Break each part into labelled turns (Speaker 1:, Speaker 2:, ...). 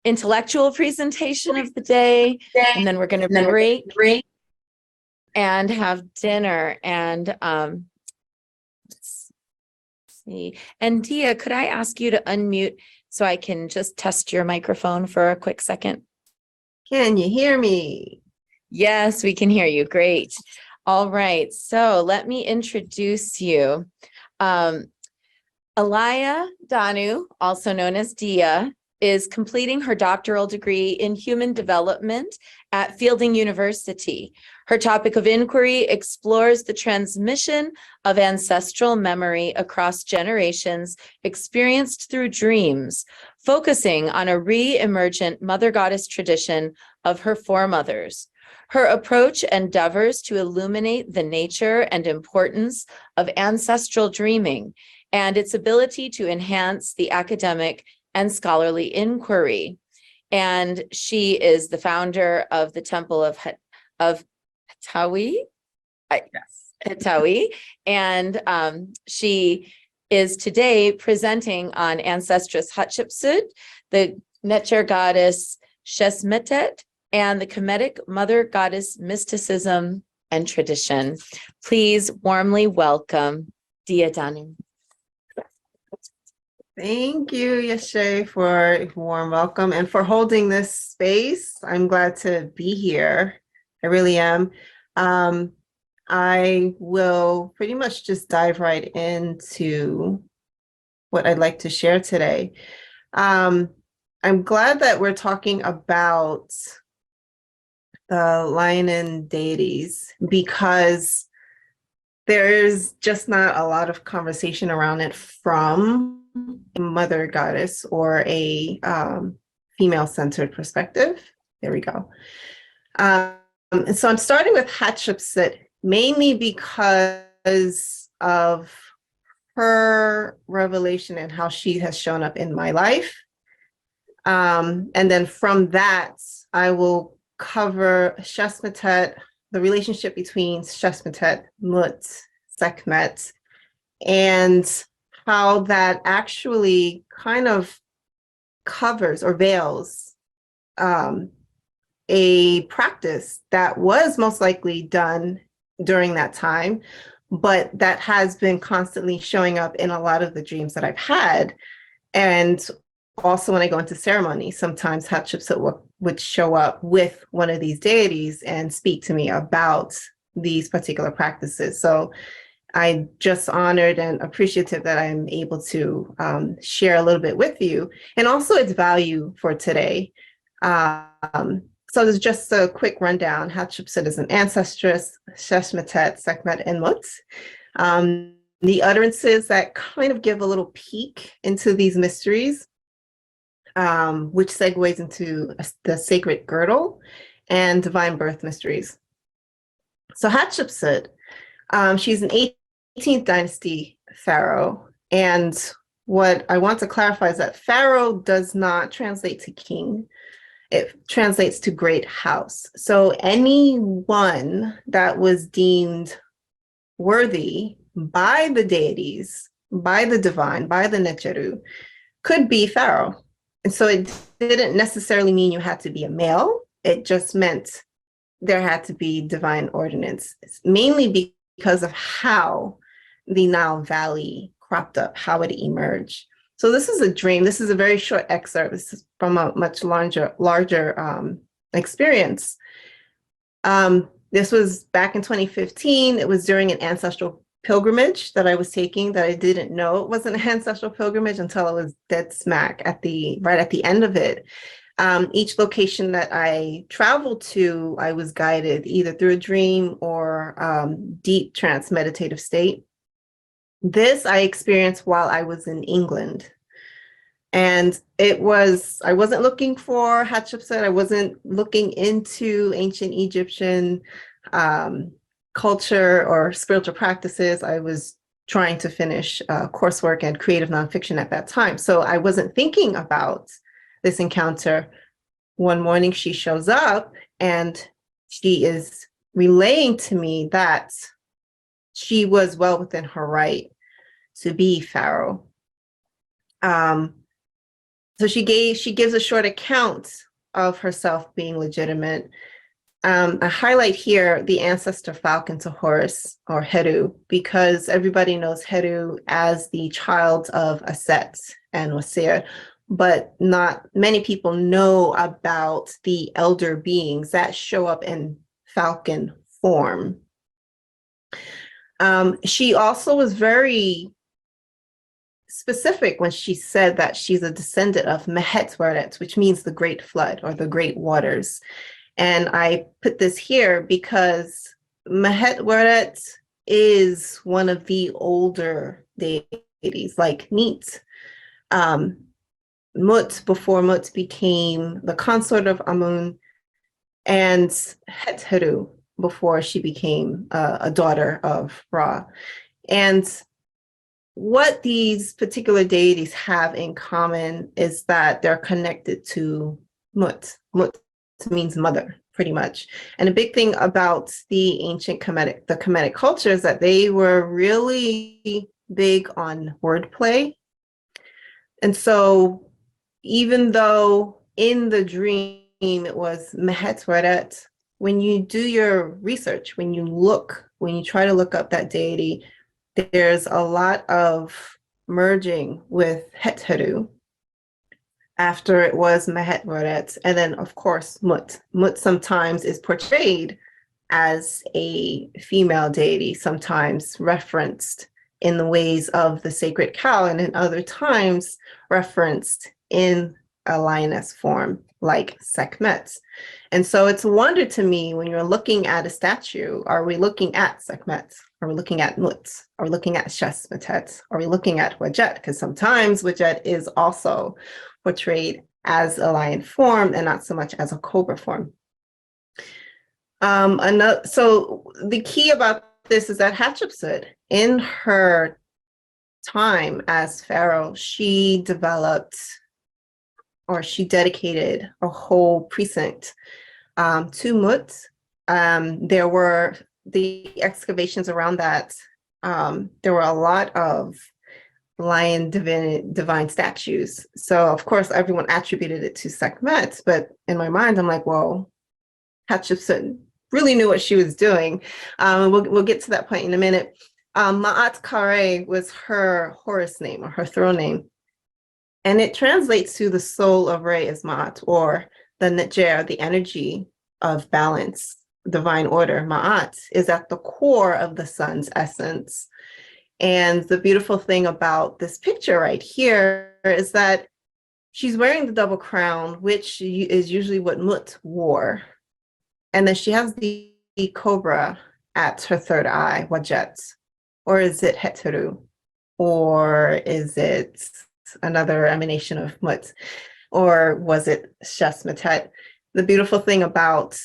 Speaker 1: intellectual presentation of the day, and then we're going to break and have dinner. And let's see. And Diya, could I ask you to unmute so I can just test your microphone for a quick second?
Speaker 2: Can you hear me?
Speaker 1: Yes, we can hear you. Great. All right. So let me introduce you. Alaya Dannu, also known as Diya, is completing her doctoral degree in human development at Fielding University. Her topic of inquiry explores the transmission of ancestral memory across generations experienced through dreams, focusing on a re-emergent mother goddess tradition of her foremothers. Her approach endeavors to illuminate the nature and importance of ancestral dreaming and its ability to enhance the academic and scholarly inquiry. And she is the founder of the Temple of Hatawi.
Speaker 2: Yes.
Speaker 1: Hatawi. And she is today presenting on Ancestress Hatshepsut, the Netjer goddess Shesmetet, and the Kemetic mother goddess mysticism and tradition. Please warmly welcome Diya Dannu.
Speaker 2: Thank you, Yashay, for a warm welcome and for holding this space. I'm glad to be here. I really am. I will pretty much just dive right into what I'd like to share today. I'm glad that we're talking about the lioness deities because there's just not a lot of conversation around it from a mother goddess or a female-centered perspective. There we go. And so I'm starting with Hatshepsut mainly because of her revelation and how she has shown up in my life. And then from that, I will cover Shesmetet, the relationship between Shesmetet, Mut, Sekhmet, and how that actually kind of covers or veils a practice that was most likely done during that time, but that has been constantly showing up in a lot of the dreams that I've had. And also when I go into ceremony, sometimes Hatshepsut would show up with one of these deities and speak to me about these particular practices. So I'm just honored and appreciative that I'm able to share a little bit with you, and also its value for today. So there's just a quick rundown. Hatshepsut is an ancestress, Shesmetet, Sekhmet, and Mut. The utterances that kind of give a little peek into these mysteries, which segues into the sacred girdle and divine birth mysteries. So Hatshepsut, she's an 18th dynasty pharaoh. And what I want to clarify is that pharaoh does not translate to king. It translates to great house. So anyone that was deemed worthy by the deities, by the divine, by the Netjeru, could be pharaoh. And so it didn't necessarily mean you had to be a male. It just meant there had to be divine ordinance, mainly because of how the Nile Valley cropped up, how it emerged. So this is a dream. This is a very short excerpt. This is from a much larger experience. This was back in 2015. It was during an ancestral pilgrimage that I was taking that I didn't know it was an ancestral pilgrimage until I was dead smack right at the end of it. Each location that I traveled to, I was guided either through a dream or deep trance meditative state. This I experienced while I was in England. And I wasn't looking for Hatshepsut. I wasn't looking into ancient Egyptian culture or spiritual practices. I was trying to finish coursework and creative nonfiction at that time. So I wasn't thinking about this encounter. One morning she shows up and she is relaying to me that she was well within her right to be pharaoh. So she gives a short account of herself being legitimate. I highlight here the ancestor falcon to Horus, or Heru, because everybody knows Heru as the child of Aset and Wasir, but not many people know about the elder beings that show up in falcon form. She also was very specific when she said that she's a descendant of Mehet, which means the great flood or the great waters. And I put this here because Mehet is one of the older deities, like Neet. Mut, before Mut became the consort of Amun, and Hetheru, before she became a daughter of Ra. And what these particular deities have in common is that they're connected to Mut. Mut means mother, pretty much. And a big thing about the ancient Kemetic, the Kemetic culture, is that they were really big on wordplay. And so even though in the dream it was Mehet, when you do your research, when you try to look up that deity, there's a lot of merging with Hetheru after it was Mehet, and then of course Mut. Mut sometimes is portrayed as a female deity, sometimes referenced in the ways of the sacred cow, and in other times referenced in a lioness form like Sekhmet. And so it's a wonder to me when you're looking at a statue, are we looking at Sekhmet? Are we looking at Mut? Are we looking at Shesmetet? Are we looking at Wadjet? Because sometimes Wadjet is also portrayed as a lion form and not so much as a cobra form. So the key about this is that Hatshepsut, in her time as pharaoh, she developed, or she dedicated, a whole precinct to Mut. There were the excavations around that. There were a lot of lion divine statues. So of course, everyone attributed it to Sekhmet, but in my mind, I'm like, well, Hatshepsut really knew what she was doing. We'll get to that point in a minute. Ma'at Kare was her Horus name, or her throne name. And it translates to the soul of Re is Ma'at, or the Netjer, the energy of balance, divine order. Ma'at is at the core of the sun's essence. And the beautiful thing about this picture right here is that she's wearing the double crown, which is usually what Mut wore. And then she has the cobra at her third eye, Wadjet. Or is it Heteru? Or is it another emanation of Mut? Or was it Shesmetet? The beautiful thing about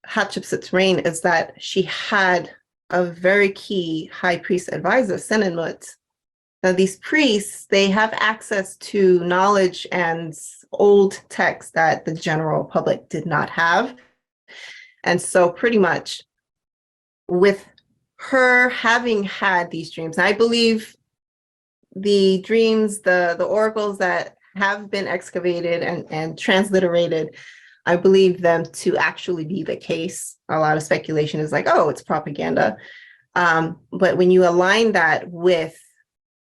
Speaker 2: Hatshepsut's reign is that she had a very key high priest advisor, Senenmut. Now, these priests, they have access to knowledge and old texts that the general public did not have. And so pretty much with her having had these dreams, and I believe the dreams, the oracles that have been excavated and transliterated, I believe them to actually be the case. A lot of speculation is like, oh, it's propaganda. But when you align that with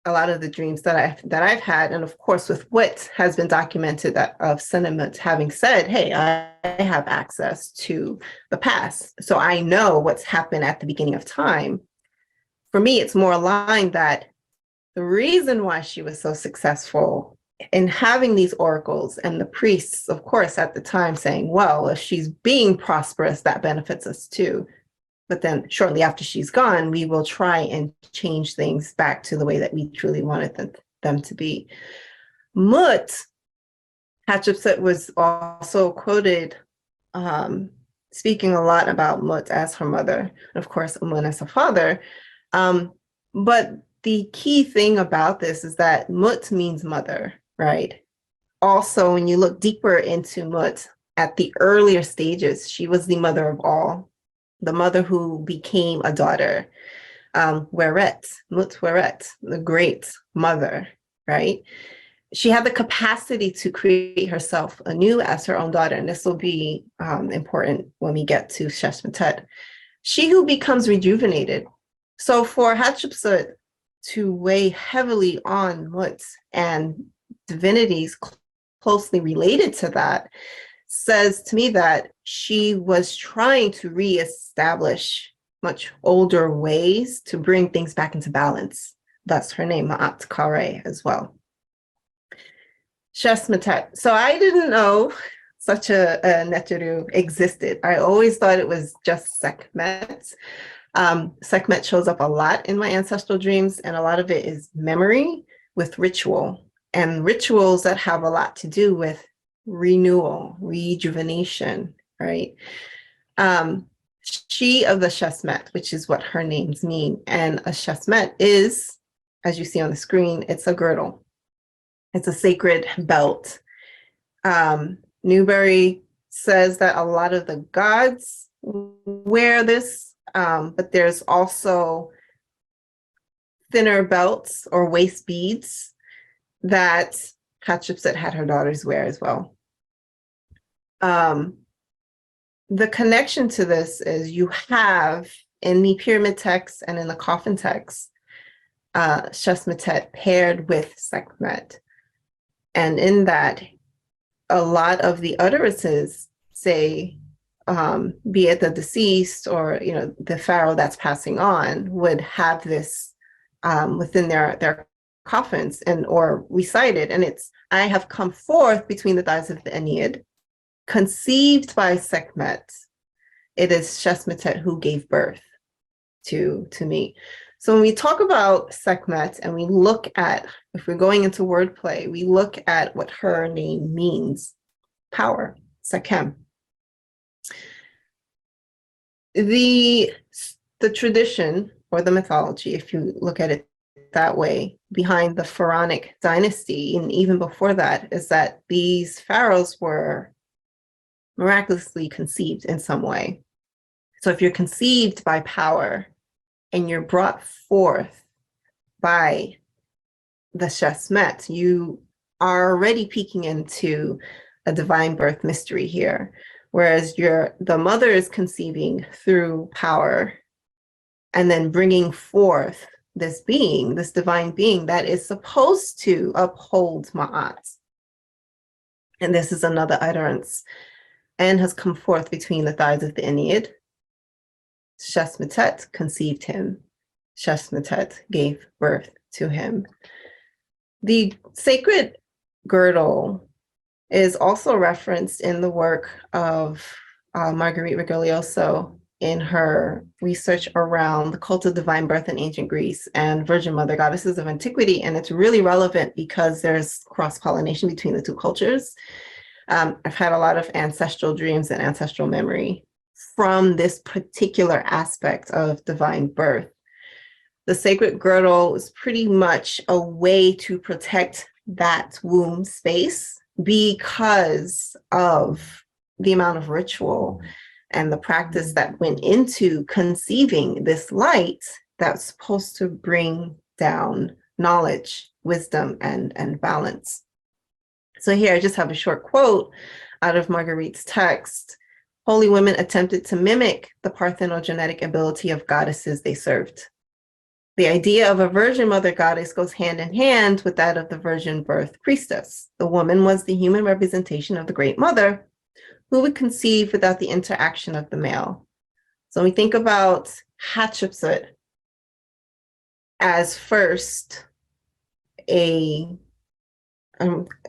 Speaker 2: a lot of the dreams that I've had, and of course with what has been documented that of Senenmut having said, hey, I have access to the past, so I know what's happened at the beginning of time. For me, it's more aligned that the reason why she was so successful in having these oracles, and the priests, of course, at the time saying, well, if she's being prosperous, that benefits us too. But then shortly after she's gone, we will try and change things back to the way that we truly wanted them to be. Mut, Hatshepsut was also quoted speaking a lot about Mut as her mother, and of course, Amun as her father. But the key thing about this is that Mut means mother, right? Also, when you look deeper into Mut, at the earlier stages, she was the mother of all, the mother who became a daughter. Weret, Mut Weret, the great mother, right? she had the capacity to create herself anew as her own daughter. And this will be important when we get to Shesmetet. She who becomes rejuvenated. So for Hatshepsut to weigh heavily on Mut and divinities closely related to that says to me that she was trying to reestablish much older ways to bring things back into balance. Thus her name, Ma'at Kare, as well. Shesmetet. So I didn't know such a Netjer existed. I always thought it was just Sekhmet. Sekhmet shows up a lot in my ancestral dreams, and a lot of it is memory with ritual, and rituals that have a lot to do with renewal, rejuvenation, right? She of the Shesmet, which is what her names mean. And a Shesmet is, as you see on the screen, it's a girdle. It's a sacred belt. Newberry says that a lot of the gods wear this, but there's also thinner belts or waist beads that Hatshepsut had her daughters wear as well. The connection to this is you have in the pyramid text and in the coffin text, Shesmetet paired with Sekhmet. And in that, a lot of the utterances say, be it the deceased or the pharaoh that's passing on would have this within their coffins and or recited. And it's, I have come forth between the thighs of the Ennead, conceived by Sekhmet. It is Shesmetet who gave birth to me. So when we talk about Sekhmet and we look at, if we're going into wordplay, we look at what her name means, power, Sekhem. The tradition or the mythology, if you look at it that way, behind the pharaonic dynasty, and even before that, is that these pharaohs were miraculously conceived in some way. So if you're conceived by power and you're brought forth by the Shesmet, you are already peeking into a divine birth mystery here. Whereas the mother is conceiving through power and then bringing forth this being, this divine being that is supposed to uphold Ma'at. And this is another utterance. And has come forth between the thighs of the Ennead. Shesmetet conceived him. Shesmetet gave birth to him. The sacred girdle is also referenced in the work of Marguerite Rigoglioso in her research around the cult of divine birth in ancient Greece and Virgin Mother goddesses of antiquity. And it's really relevant because there's cross-pollination between the two cultures. I've had a lot of ancestral dreams and ancestral memory from this particular aspect of divine birth. The sacred girdle is pretty much a way to protect that womb space because of the amount of ritual and the practice that went into conceiving this light that's supposed to bring down knowledge, wisdom, and balance. So here I just have a short quote out of Marguerite's text. Holy women attempted to mimic the parthenogenetic ability of goddesses they served. The idea of a virgin mother goddess goes hand in hand with that of the virgin birth priestess. The woman was the human representation of the great mother who would conceive without the interaction of the male. So we think about Hatshepsut as first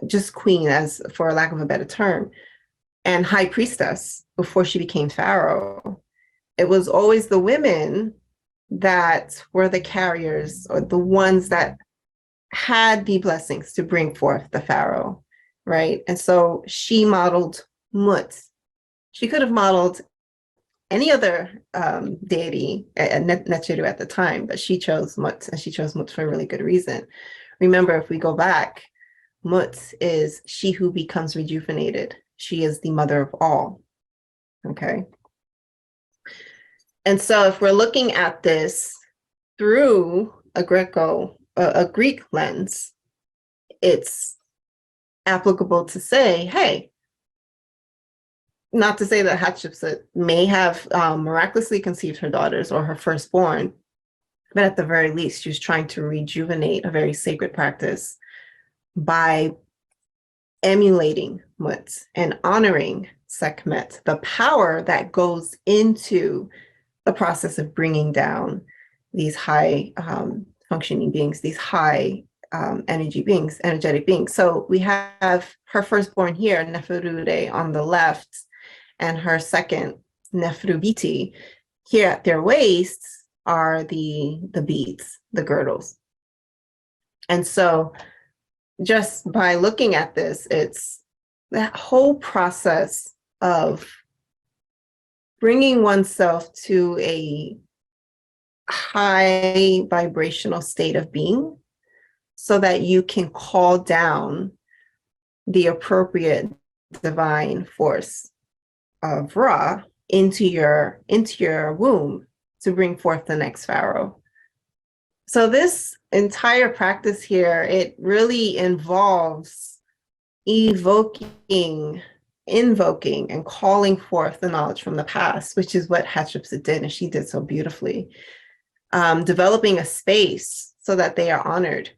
Speaker 2: just queen, as for lack of a better term, and high priestess before she became pharaoh. It was always the women that were the carriers or the ones that had the blessings to bring forth the pharaoh, right? And so she modeled Mut. She could have modeled any other deity, Netjer at the time, but she chose Mut, and she chose Mut for a really good reason. Remember, if we go back, Mut is she who becomes rejuvenated. She is the mother of all, okay? And so if we're looking at this through a Greek lens, it's applicable to say, hey, not to say that Hatshepsut may have miraculously conceived her daughters or her firstborn, but at the very least, she was trying to rejuvenate a very sacred practice by emulating Mut and honoring Sekhmet, the power that goes into the process of bringing down these high functioning beings, these high energetic beings. So we have her firstborn here, Neferude, on the left, and her second, Neferubiti, here at their waists are the beads, the girdles. And so just by looking at this, it's that whole process of bringing oneself to a high vibrational state of being so that you can call down the appropriate divine force of Ra into your womb to bring forth the next pharaoh. So this entire practice here, it really involves invoking and calling forth the knowledge from the past, which is what Hatshepsut did, and she did so beautifully. Developing a space so that they are honored.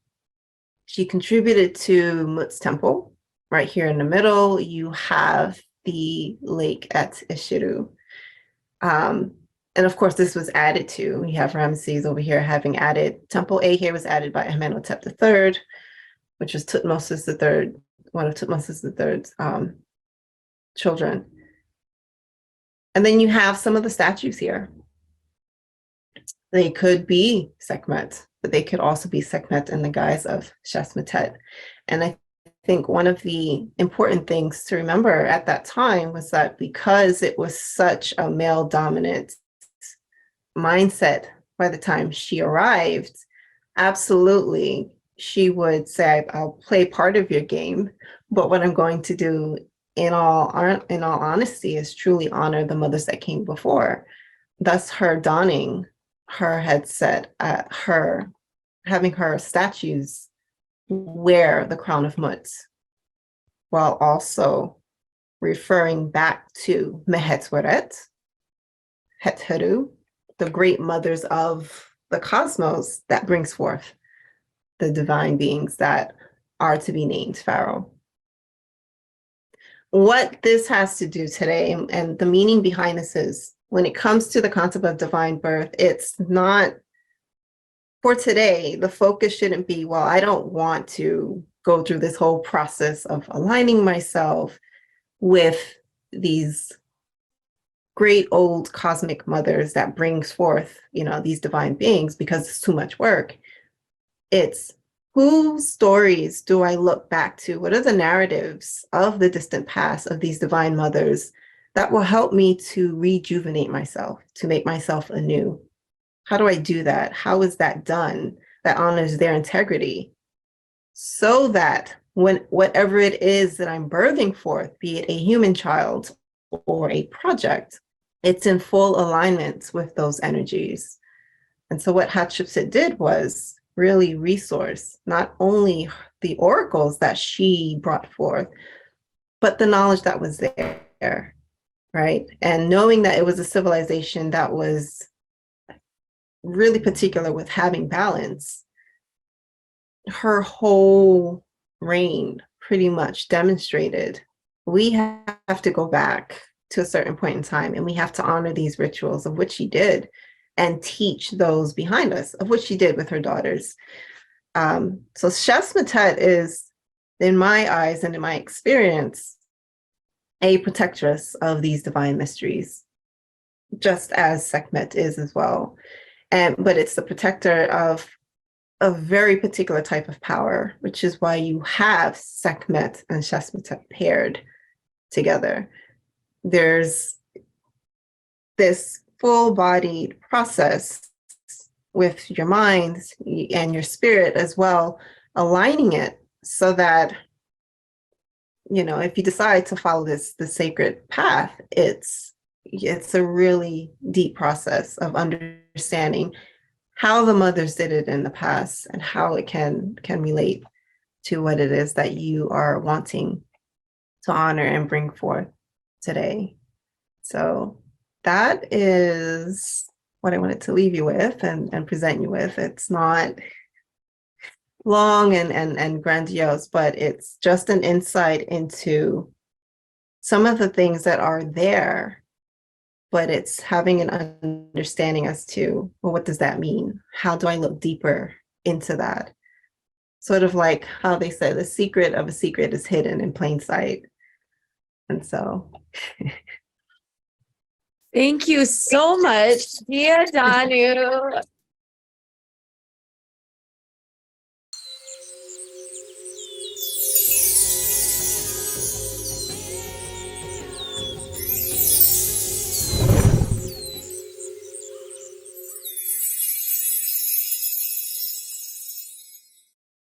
Speaker 2: She contributed to Mut's temple. Right here in the middle, you have the lake at Ishiru. And of course, this was added to. We have Ramesses over here having added. Temple A here was added by Amenhotep III, which was Tutmosis III, one of Tutmosis III's children. And then you have some of the statues here. They could be Sekhmet, but they could also be Sekhmet in the guise of Shesmetet. And I think one of the important things to remember at that time was that because it was such a male dominant mindset by the time she arrived, absolutely, she would say, I'll play part of your game, but what I'm going to do in all honesty is truly honor the mothers that came before. Thus her donning her headset, having her statues wear the crown of Mut, while also referring back to Mehetweret, Hetheru, the great mothers of the cosmos that brings forth the divine beings that are to be named Pharaoh. What this has to do today, and the meaning behind this is, when it comes to the concept of divine birth, it's not, for today, the focus shouldn't be, well, I don't want to go through this whole process of aligning myself with these great old cosmic mothers that brings forth, these divine beings, because it's too much work. It's, whose stories do I look back to? What are the narratives of the distant past of these divine mothers that will help me to rejuvenate myself, to make myself anew? How do I do that? How is that done that honors their integrity? So that when whatever it is that I'm birthing forth, be it a human child or a project, it's in full alignment with those energies. And so what Hatshepsut did was really resource not only the oracles that she brought forth, but the knowledge that was there, right? And knowing that it was a civilization that was really particular with having balance, her whole reign pretty much demonstrated we have to go back to a certain point in time, and we have to honor these rituals, of which she did, and teach those behind us, of which she did with her daughters. So Shesmetet is, in my eyes and in my experience, a protectress of these divine mysteries, just as Sekhmet is as well. But it's the protector of a very particular type of power, which is why you have Sekhmet and Shesmetet paired together. There's this full-bodied process with your mind and your spirit as well, aligning it so that, if you decide to follow the sacred path, it's a really deep process of understanding how the mothers did it in the past and how it can relate to what it is that you are wanting to honor and bring forth today. So that is what I wanted to leave you with and present you with. It's not long and grandiose, but it's just an insight into some of the things that are there, but it's having an understanding as to, well, what does that mean? How do I look deeper into that? Sort of like how they say the secret of a secret is hidden in plain sight. And so
Speaker 1: Thank you so much, Diya Dannu.